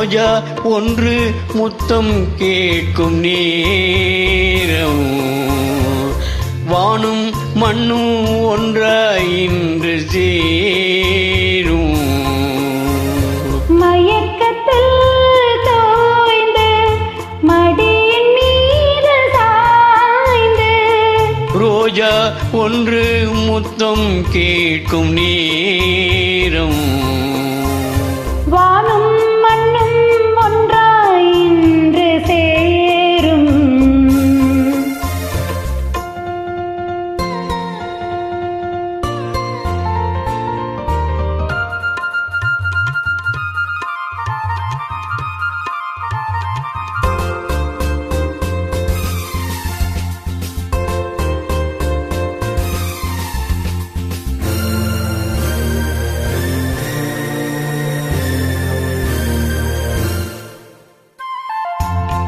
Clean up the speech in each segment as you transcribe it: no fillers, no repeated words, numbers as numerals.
ரோஜா ஒன்று முத்தம் கேட்கும் நேரம் வானும் மண்ணும் ஒன்றாய் இன்று சேரும் மயக்கத்தில் தோய்ந்து மடியின் மீது சாய்ந்து ரோஜா ஒன்று முத்தம் கேட்கும் நேரம் வானும் மண்ணும் ஒன்றாய் இன்று சேரும்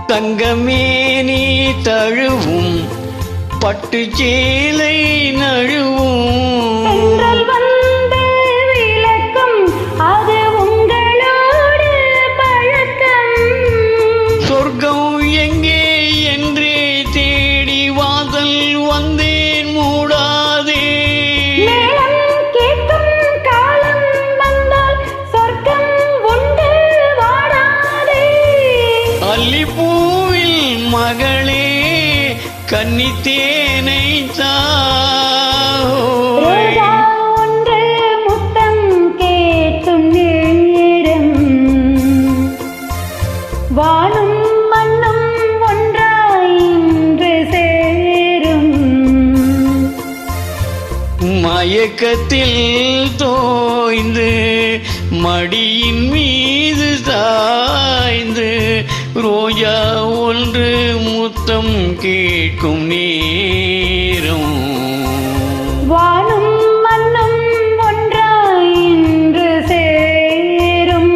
தங்கமே நீ தழுவும் பட்டு சேலை நழுவும் தென்றல் வந்து விளக்கும் அது உங்களோடு பழக்கம் சொர்க்கம் எங்கே என்றே தேடி வாசல் வந்தேன் மூடாதே மேளம் கேட்கும் காலம் வந்தால் சொர்க்கம் உண்டு வாடாதே அல்லிப்பூவில் மகளே கன்னித்தேனை ரோஜா ஒன்று முத்தம் கேட்கும் நேரம் வானும் மண்ணும் ஒன்றாய் இன்று சேரும் மயக்கத்தில் தோய்ந்து மடியின் மீது சாய்ந்து ரோஜா ஒன்று முத்தம் கேட்கும் நேரம் வானும் மண்ணும் ஒன்றாய் இன்று சேரும்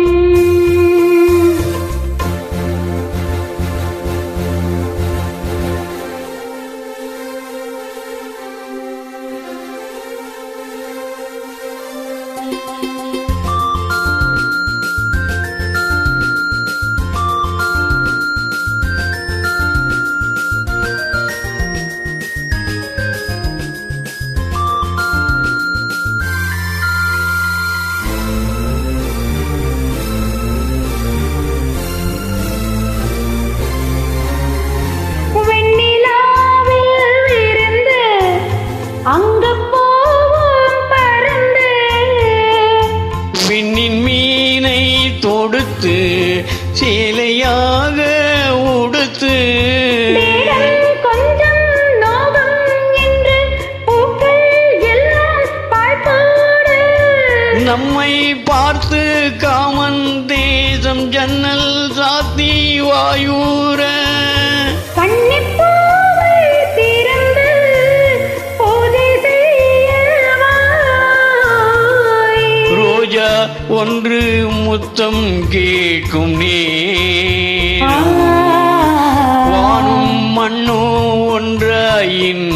வெண்ணிலாவில் இருந்து அங்கு போவோம் பறந்து விண்ணின் மீனை தொடுத்து சேலையாக உடுத்து தேகம் கொஞ்சம் நோகம் என்று பூக்கள் எல்லாம் பாழ்போடு நம்மை பார்த்து காமன் தேசம் ஜன்னல் சாத்தி வாயூர கன்னிப்பூவை திறந்து பூஜை செய்யவாய் ரோஜா ஒன்று முத்தம் கேட்கும் நேரம் வானும் மண்ணும் ஒன்றாயின்